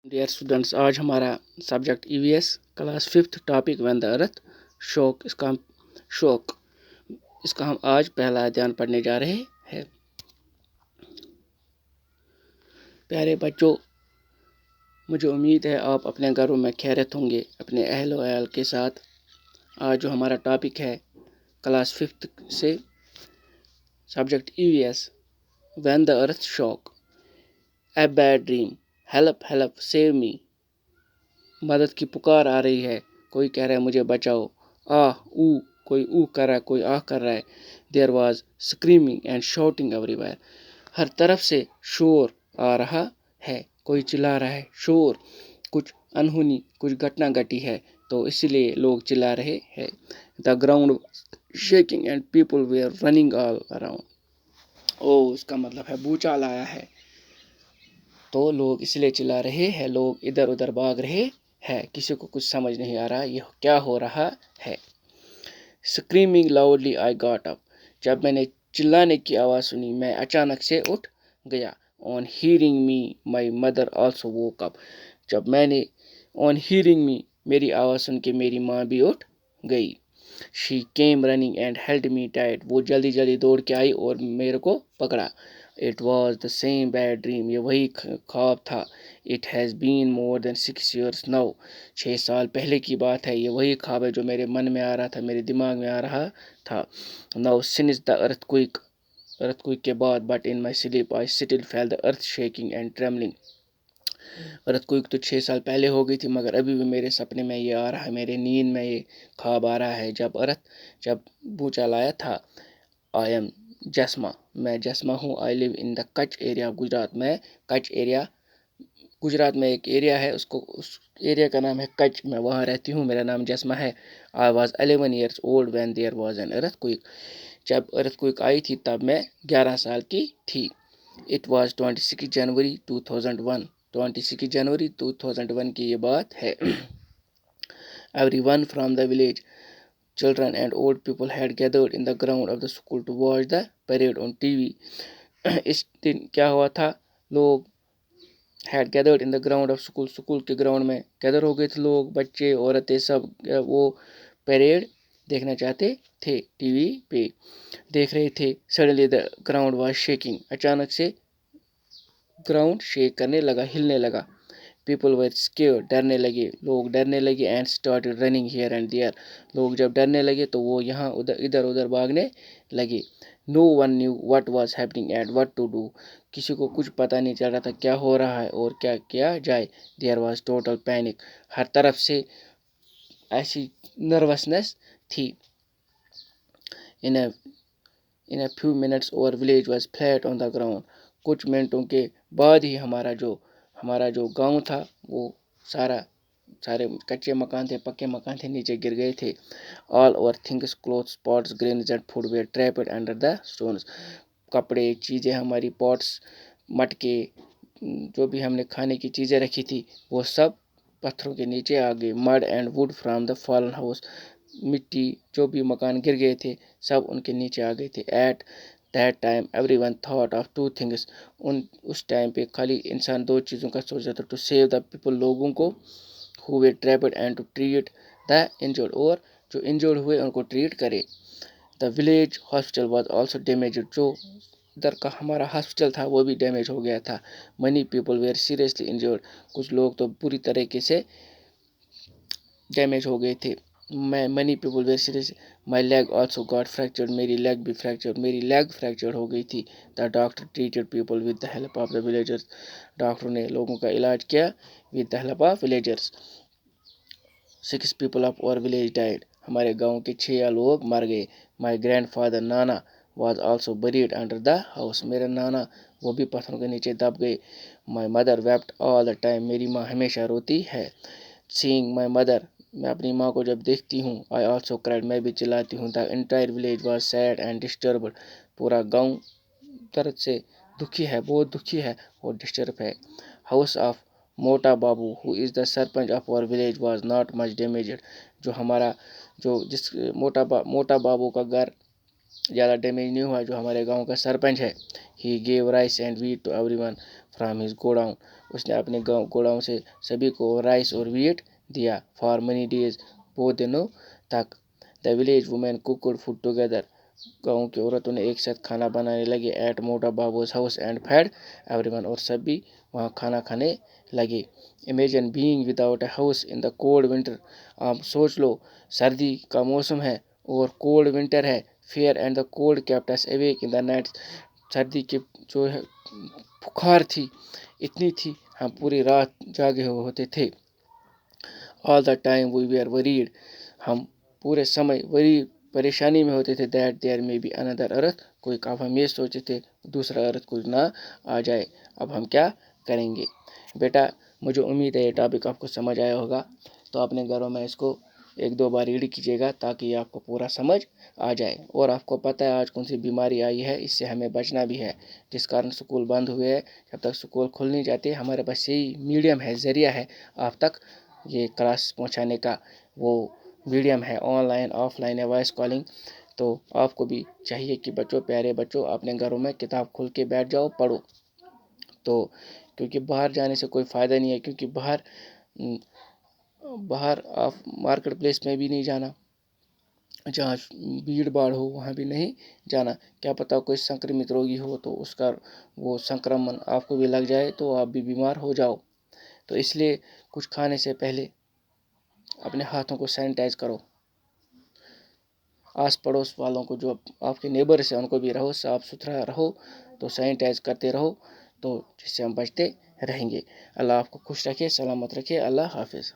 Dear students, आज हमारा subject EVS class 5th topic when the earth शोक। इसका हम आज पहला अध्ययन पढ़ने जा रहे हैं। प्यारे बच्चों, मुझे उम्मीद है आप अपने घरों में खैरियत होंगे अपने अहल व अयाल के साथ। आज जो हमारा टॉपिक है क्लास 5th से subject EVS when the earth shook. A bad dream, help help save me. मदद की पुकार आ रही है, कोई कह रहा है मुझे बचाओ। आह ऊ, कोई ऊ कर रहा है, कोई आह कर रहा है। There was screaming and shouting everywhere. हर तरफ से शोर आ रहा है, कोई चिल्ला रहा है। शोर, कुछ अनहोनी, कुछ घटना घटी है तो इसलिए लोग चिल्ला रहे हैं। The ground shaking and people were running all around. ओ, इसका मतलब है भूचाल आया है तो लोग इसलिए चिल्ला रहे हैं, लोग इधर उधर भाग रहे हैं। किसी को कुछ समझ नहीं आ रहा ये क्या हो रहा है। Screaming loudly I got up. जब मैंने चिल्लाने की आवाज़ सुनी मैं अचानक से उठ गया। On hearing me my mother also woke up. जब मैंने ऑन हीयरिंग मी, मेरी आवाज़ सुन के मेरी माँ भी उठ गई। She came running and held me tight. वो जल्दी जल्दी दौड़ के आई और मेरे को पकड़ा। It was the same bad dream. ये वही ख्वाब था। It has been more than 6 years now. 6 साल पहले की बात है। ये वही ख्वाब है जो मेरे मन में आ रहा था, मेरे दिमाग में आ रहा था। नाउ सिंस द अर्थक्वेक के बाद, but in my sleep I still fail the earth shaking and trembling. Earthquake तो 6 साल पहले हो गई थी, मगर अभी भी मेरे सपने में ये आ रहा है, मेरे नींद में ये ख्वाब आ रहा है जब भूचाल आया था। आई एम जस्मा, मैं जस्मा हूँ। I live in the Kutch area of Gujarat. मैं कच्छ एरिया, गुजरात में एक एरिया है, उस एरिया का नाम है कच्छ। मैं वहाँ रहती हूँ, मेरा नाम जस्मा है। I was 11 years old when there was an earthquake. जब अर्थक्वेक आई थी तब मैं 11 साल की थी। इट वॉज 26 जनवरी 2001। 26 जनवरी 2001 की ये बात है। Everyone from the village, children and old people, had gathered in the ground of the school to watch the parade on TV. इस दिन क्या हुआ था, लोग had gathered in the ground of school, school के ग्राउंड में gather हो गए थे लोग, बच्चे औरतें सब वो परेड देखना चाहते थे। टीवी पे देख रहे थे। Suddenly the ground was shaking. अचानक से ग्राउंड शेक करने लगा, हिलने लगा। पीपल वर स्केयर्ड, डरने लगे, लोग डरने लगे। And started running here and there. लोग जब डरने लगे तो वो यहाँ उधर इधर उधर भागने लगे। No one knew what was happening and what to do. किसी को कुछ पता नहीं चल रहा था क्या हो रहा है और क्या किया जाए। There was total panic. हर तरफ से ऐसी नर्वसनेस थी। In a few minutes our village was flat on the ground. कुछ मिनटों के बाद ही हमारा जो गांव था वो सारे कच्चे मकान थे, पक्के मकान थे, नीचे गिर गए थे। All over things, clothes, pots, grains and food were trapped under the stones. कपड़े, चीज़ें, हमारी पॉट्स, मटके, जो भी हमने खाने की चीज़ें रखी थी वो सब पत्थरों के नीचे आ गई। Mud and wood from the fallen house. मिट्टी, जो भी मकान गिर गए थे सब उनके नीचे आ गए थे। At that time everyone thought of two things. उस टाइम पे खाली इंसान दो चीज़ों का सोच रहा था। टू सेव द पीपल, लोगों को, who were trapped, and to treat the injured, और जो इंजर्ड हुए उनको ट्रीट करे। The village hospital was also damaged. जो इधर का हमारा हॉस्पिटल था वो भी डैमेज हो गया था। Many people were seriously injured. कुछ लोग तो पूरी तरीके से डैमेज हो गए थे। Many people were serious. My leg also got fractured. मेरी लेग भी फ्रैक्चर हो गई थी। The doctor treated people with the help of the villagers. Doctor ने लोगों का इलाज किया with the help of villagers. 6 people of our village died. हमारे गांव के 6 लोग मर गए। माई ग्रैंड फादर नाना was also buried under the house. मेरे नाना वो भी पत्थरों के नीचे दब गए। My mother wept all the time. मेरी माँ हमेशा रोती है। सीइंग माई मदर, मैं अपनी माँ को जब देखती हूँ, आई ऑल्सो क्राइड, मैं भी चिल्लाती हूँ। The entire village was sad and disturbed. पूरा गाँव दर्द से दुखी है, बहुत दुखी है और डिस्टर्ब है। House of Mota Babu, who is the sarpanch of our village, was not much damaged. जो हमारा जिस मोटा बाबू का घर ज़्यादा डैमेज नहीं हुआ, जो हमारे गांव का सरपंच है। He gave rice and wheat to everyone from his godown. اس نے اپنے گوڑاؤں سے سبھی کو رائس اور ویٹ دیا فار many days، بہت دنوں تک۔ The village women cooked food together, گاؤں کی عورتوں نے ایک ساتھ کھانا بنانے لگے at Mota Babu's house and fed everyone, اور سبھی وہاں کھانا کھانے لگے۔ Imagine being without a house in the cold winter, آپ سوچ لو سردی کا موسم ہے اور کولڈ ونٹر ہے۔ Fear and the cold kept us awake in the night, سردی کی جو ہے بخار تھی اتنی تھی، ہم پوری رات جاگے ہوئے ہوتے تھے۔ All the time we were worried, ہم پورے سمے پریشانی میں ہوتے تھے، دیٹ دیر میں بی اندر ارتھ، کوئی اب ہم یہ سوچتے تھے دوسرا ارتھ کوئی نہ آ جائے، اب ہم کیا کریں گے۔ بیٹا مجھے امید ہے یہ ٹاپک آپ کو سمجھ آیا ہوگا، تو اپنے گھروں میں اس کو 1-2 بار ریڈ کیجیے گا تاکہ یہ آپ کو پورا سمجھ آ جائے۔ اور آپ کو پتہ ہے آج کون سی بیماری آئی ہے، اس سے ہمیں بچنا بھی ہے، جس کارن سکول بند ہوئے ہیں۔ جب تک سکول کھل نہیں جاتے ہمارے پاس یہی میڈیم ہے، ذریعہ ہے آپ تک یہ کلاس پہنچانے کا، وہ میڈیم ہے آن لائن آف لائن یا وائس کالنگ۔ تو آپ کو بھی چاہیے کہ بچوں، پیارے بچوں، اپنے گھروں میں کتاب کھول کے بیٹھ جاؤ، پڑھو۔ تو کیونکہ باہر جانے سے کوئی فائدہ نہیں ہے، کیونکہ باہر آپ مارکیٹ پلیس میں بھی نہیں جانا، جہاں بھیڑ بھاڑ ہو وہاں بھی نہیں جانا، کیا پتہ کوئی سنکرمت روگی ہو تو اس کا وہ سنکرمن آپ کو بھی لگ جائے تو آپ بھی بیمار ہو جاؤ۔ تو اس لیے کچھ کھانے سے پہلے اپنے ہاتھوں کو سینیٹائز کرو، آس پڑوس والوں کو جو آپ کے نیبرس ہیں ان کو بھی رہو صاف ستھرا رہو، تو سینیٹائز کرتے رہو، تو جس سے ہم بچتے رہیں گے۔ اللہ آپ کو خوش رکھے، سلامت رکھے، اللہ حافظ۔